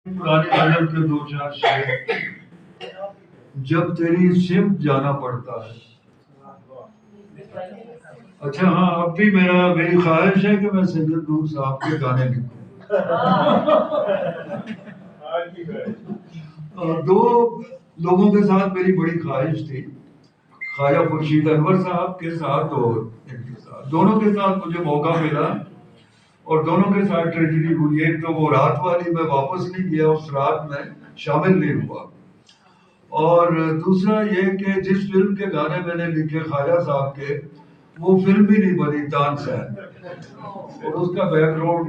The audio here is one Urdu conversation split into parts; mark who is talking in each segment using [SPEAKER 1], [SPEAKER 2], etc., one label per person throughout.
[SPEAKER 1] پرانی غزل کے دو چار شعر. جب تیری سمت جانا پڑتا ہے. اچھا ہاں، اب بھی میری خواہش ہے کہ میں سید نور صاحب کے گانے لکھوں. دو لوگوں کے ساتھ میری بڑی خواہش تھی، خواجہ خورشید انور صاحب کے ساتھ اور ان کے ساتھ. دونوں کے ساتھ مجھے موقع ملا اور دونوں کے ساتھ ٹریجڈی ہوئی. ایک تو وہ رات والی، میں واپس نہیں گیا، اس رات میں شامل نہیں ہوا. اور دوسرا یہ کہ جس فلم کے گانے میں نے لکھے خواجہ صاحب کے، وہ فلم بھی نہیں بنی تان سین، اور اس کا بیک گراؤنڈ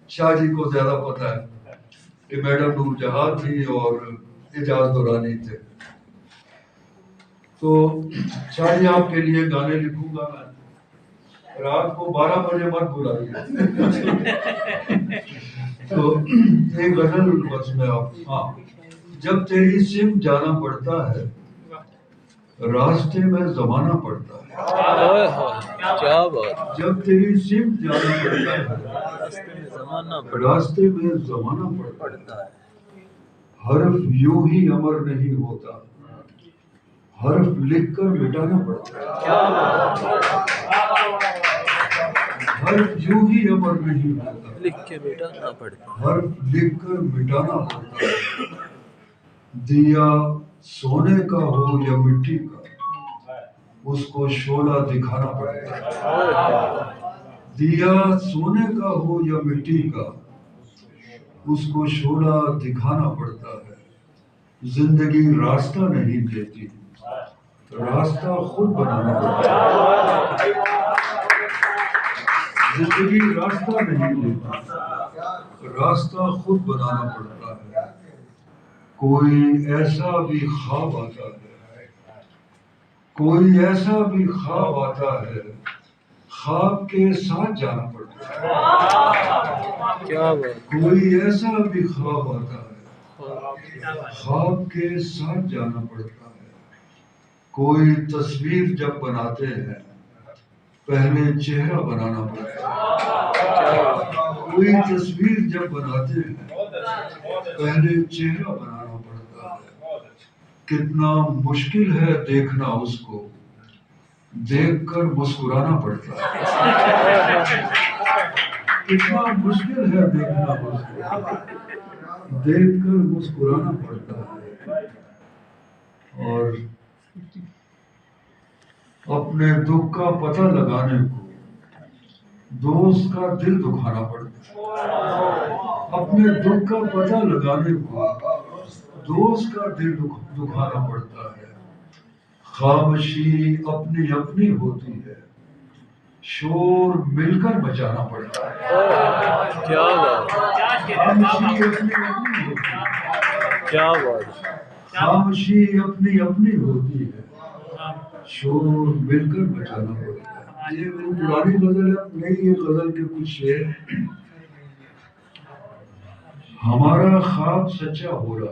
[SPEAKER 1] شاہ جی کو زیادہ پتہ ہے کہ میڈم نور جہاں تھی اور اعجاز دورانی تھے. تو شاہ جی آپ کے لیے گانے لکھوں گا میں. رات کو 12 بجے مت بلائیے. تو ایک غزل بس میں آپ. ہاں، جب تیری سمت جانا پڑتا ہے، راستے میں زمانہ پڑتا ہے.
[SPEAKER 2] کیا بات.
[SPEAKER 1] جب تیری سمت جانا پڑتا ہے، راستے میں زمانہ پڑتا ہے. حرف یوں ہی امر نہیں ہوتا، حرف لکھ کر مٹانا پڑتا ہے. حرف یوں ہی امر نہیں ہوتا،
[SPEAKER 2] لکھ کے مٹانا پڑتا ہے.
[SPEAKER 1] حرف لکھ کر مٹانا پڑتا ہے. دیا سونے کا ہو یا مٹی کا، اس کو شعلہ دکھانا پڑتا ہے. دیا سونے کا ہو یا مٹی کا، اس کو شعلہ دکھانا پڑتا ہے. زندگی راستہ نہیں دیتی، راستہ خود بنانا پڑتا ہے. زندگی راستہ نہیں دیتی، راستہ خود بنانا پڑتا ہے. کوئی ایسا بھی خواب آتا ہے، کوئی ایسا بھی خواب آتا ہے، خواب کے ساتھ جانا پڑتا ہے.
[SPEAKER 2] کیا بات.
[SPEAKER 1] کوئی ایسا بھی خواب آتا ہے، خواب کے ساتھ جانا پڑتا ہے. کوئی تصویر جب بناتے ہیں، پہلے چہرہ بنانا پڑتا ہے. کوئی تصویر جب بناتے ہیں، پہلے چہرہ بنانا پڑتا ہے. کتنا مشکل ہے دیکھنا اس کو، دیکھ کر مسکرانا پڑتا ہے. کتنا مشکل ہے دیکھنا اس کو، دیکھ کر مسکرانا پڑتا ہے. اور اپنے دکھ کا پتہ لگانے کو دوست کا دل دکھانا پڑتا ہے. اپنے دکھ کا پتہ لگانے کو دوست کا دل دکھانا پڑتا ہے. خاموشی اپنی اپنی ہوتی ہے، شور مل کر مچانا پڑتا ہے.
[SPEAKER 2] کیا بات.
[SPEAKER 1] خاموشی اپنی اپنی ہوتی ہے،
[SPEAKER 2] کیا بات.
[SPEAKER 1] خاموشی اپنی اپنی ہوتی ہے، شور مل کر مچانا پڑتا ہے. یہ میری پرانی غزل ہے. نئی یہ غزل کے کچھ شعر. ہمارا خواب سچا ہو رہا